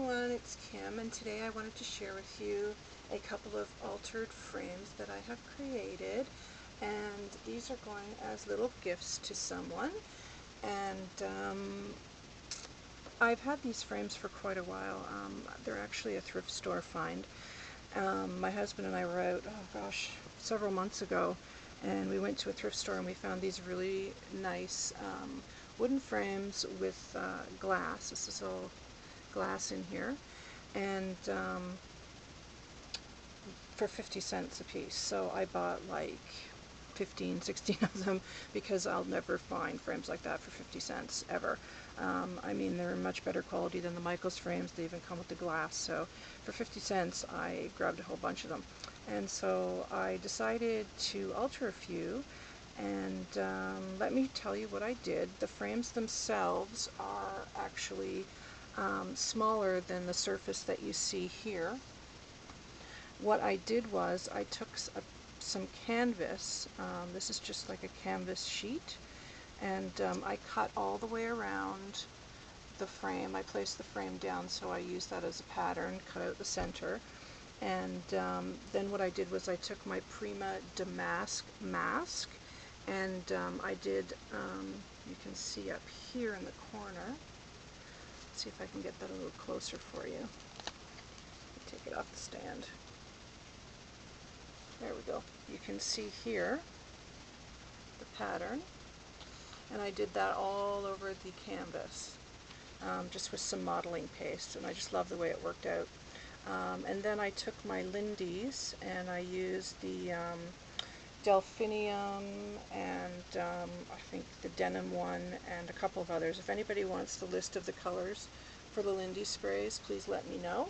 everyone, it's Kim, and today I wanted to share with you a couple of altered frames that I have created, and these are going as little gifts to someone. And I've had these frames for quite a while. They're actually a thrift store find. My husband and I were out, several months ago, and we went to a thrift store and we found these really nice wooden frames with glass. This is all glass in here, and for 50 cents a piece. So I bought like 15, 16 of them because I'll never find frames like that for 50 cents ever. I mean, they're much better quality than the Michaels frames. They even come with the glass. So for 50 cents I grabbed a whole bunch of them, and so I decided to alter a few. And let me tell you what I did. The frames themselves are actually smaller than the surface that you see here. What I did was I took some canvas. This is just like a canvas sheet, and I cut all the way around the frame. I placed the frame down, so I used that as a pattern, cut out the center. And then what I did was I took my Prima Damask mask, and I did, you can see up here in the corner. Let's see if I can get that a little closer for you. Take it off the stand. There we go. You can see here the pattern, and I did that all over the canvas, just with some modeling paste, and I just love the way it worked out. And then I took my Lindy's and I used the Delphinium and I think the denim one and a couple of others. If anybody wants the list of the colors for the Lindy sprays, please let me know,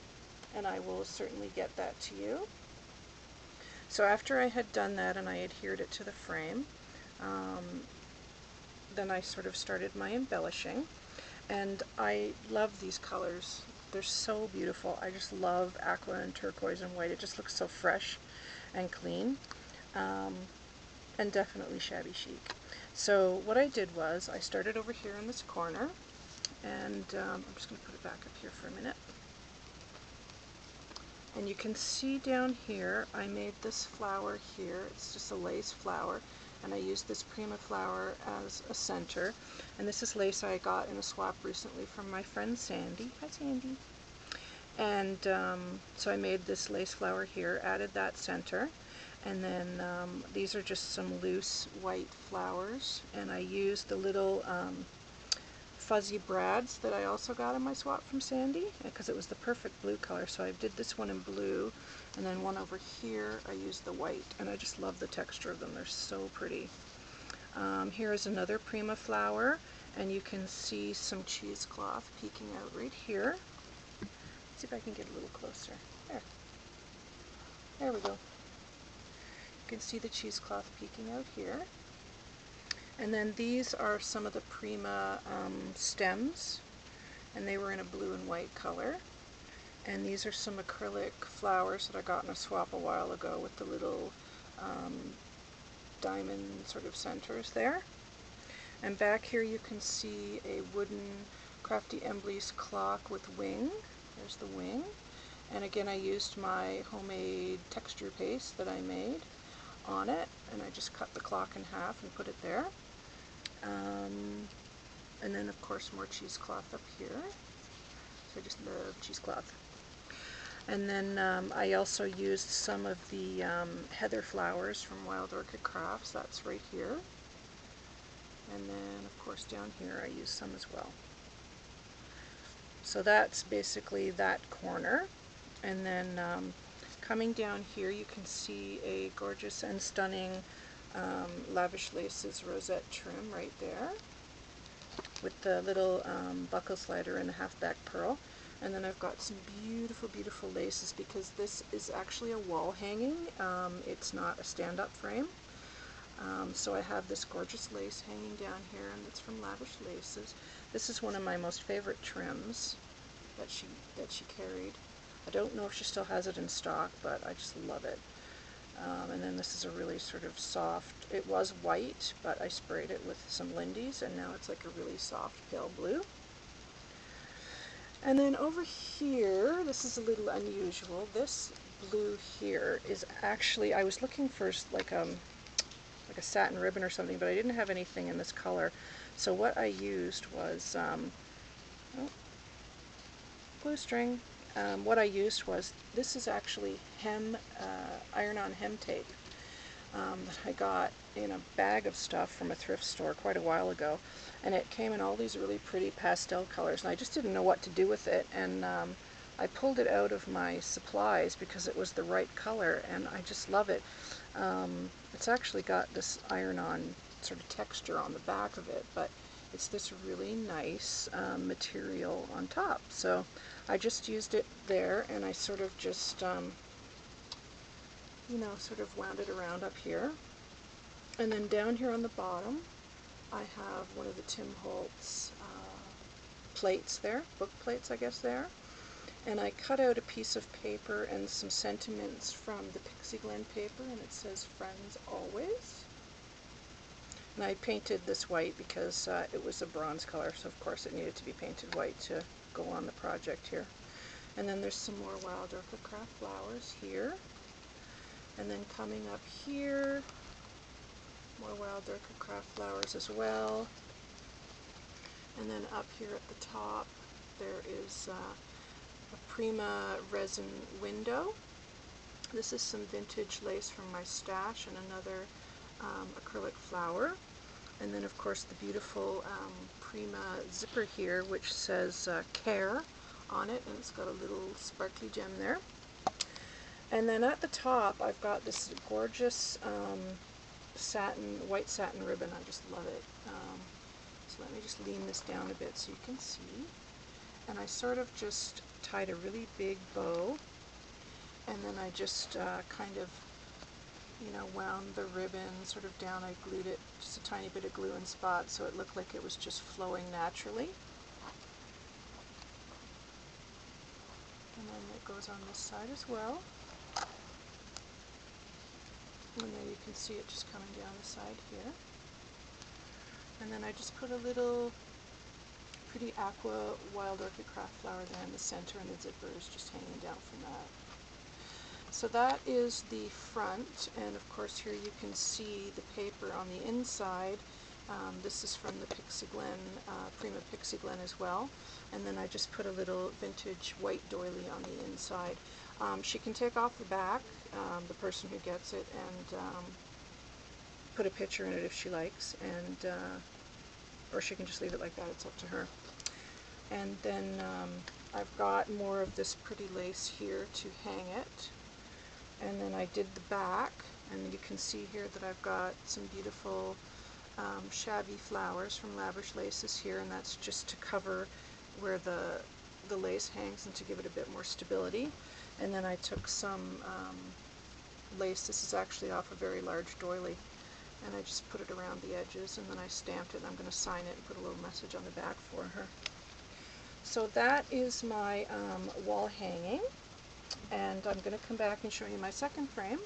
and I will certainly get that to you. So after I had done that and I adhered it to the frame, then I sort of started my embellishing, and I love these colors. They're so beautiful. I just love aqua and turquoise and white. It just looks so fresh and clean, and definitely shabby chic. So what I did was I started over here in this corner, and I'm just going to put it back up here for a minute. And you can see down here I made this flower here. It's just a lace flower, and I used this Prima flower as a center. And this is lace I got in a swap recently from my friend Sandy. Hi Sandy. And so I made this lace flower here, added that center, and then these are just some loose white flowers, and I used the little fuzzy brads that I also got in my swap from Sandy because it was the perfect blue color. So I did this one in blue, and then one over here I used the white, and I just love the texture of them. They're so pretty. Here is another Prima flower, and you can see some cheesecloth peeking out right here. Let's see if I can get a little closer. There we go. You can see the cheesecloth peeking out here. And then these are some of the Prima stems, and they were in a blue and white color. And these are some acrylic flowers that I got in a swap a while ago with the little diamond sort of centers there. And back here you can see a wooden Crafty Embleys clock with wing. There's the wing. And again, I used my homemade texture paste that I made on it, and I just cut the clock in half and put it there. And then of course more cheesecloth up here. So I just love cheesecloth. And then I also used some of the heather flowers from Wild Orchid Crafts. That's right here. And then of course down here I used some as well. So that's basically that corner. And then coming down here you can see a gorgeous and stunning Lavish Laces rosette trim right there with the little buckle slider and the half-back pearl. And then I've got some beautiful, beautiful laces because this is actually a wall hanging. It's not a stand-up frame. So I have this gorgeous lace hanging down here, and it's from Lavish Laces. This is one of my most favorite trims that she carried. I don't know if she still has it in stock, but I just love it. And then this is a really sort of soft, it was white, but I sprayed it with some Lindy's, and now it's like a really soft pale blue. And then over here, this is a little unusual. This blue here is actually, I was looking for like a satin ribbon or something, but I didn't have anything in this color. So what I used was glue string. What I used was, this is actually iron-on hem tape that I got in a bag of stuff from a thrift store quite a while ago, and it came in all these really pretty pastel colors, and I just didn't know what to do with it, and I pulled it out of my supplies because it was the right color, and I just love it. It's actually got this iron-on sort of texture on the back of it, but it's this really nice material on top. So I just used it there, and I sort of just you know, sort of wound it around up here. And then down here on the bottom, I have one of the Tim Holtz plates there, book plates I guess there. And I cut out a piece of paper and some sentiments from the Pixie Glen paper, and it says "Friends Always." And I painted this white because it was a bronze color, so of course it needed to be painted white to go on the project here. And then there's some more Wild Orchid Craft flowers here. And then coming up here, more Wild Orchid Craft flowers as well. And then up here at the top, there is a Prima resin window. This is some vintage lace from my stash and another acrylic flower. And then of course the beautiful Prima zipper here, which says Care on it, and it's got a little sparkly gem there. And then at the top, I've got this gorgeous white satin ribbon. I just love it. So let me just lean this down a bit so you can see. And I sort of just tied a really big bow, and then I just kind of, you know, wound the ribbon sort of down. I glued it, just a tiny bit of glue in spots, so it looked like it was just flowing naturally. And then it goes on this side as well. And there you can see it just coming down the side here. And then I just put a little pretty Aqua Wild Orchid Craft flower there in the center, and the zipper is just hanging down from that. So that is the front, and of course here you can see the paper on the inside. This is from the Pixie Glen, Prima Pixie Glen as well. And then I just put a little vintage white doily on the inside. She can take off the back, the person who gets it, and put a picture in it if she likes, and or she can just leave it like that. It's up to her. And then I've got more of this pretty lace here to hang it. And then I did the back, and you can see here that I've got some beautiful Shabby flowers from Lavish Laces here, and that's just to cover where the lace hangs and to give it a bit more stability. And then I took some lace, this is actually off a very large doily, and I just put it around the edges, and then I stamped it, and I'm going to sign it and put a little message on the back for her. So that is my wall hanging, and I'm going to come back and show you my second frame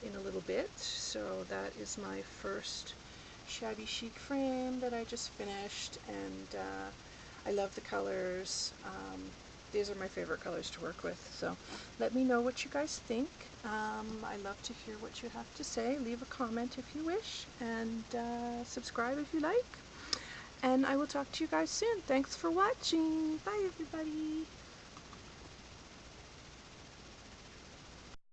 in a little bit. So that is my first Shabby Chic frame that I just finished, and I love the colors. These are my favorite colors to work with, so let me know what you guys think. I love to hear what you have to say. Leave a comment if you wish, and subscribe if you like. And I will talk to you guys soon. Thanks for watching. Bye, everybody.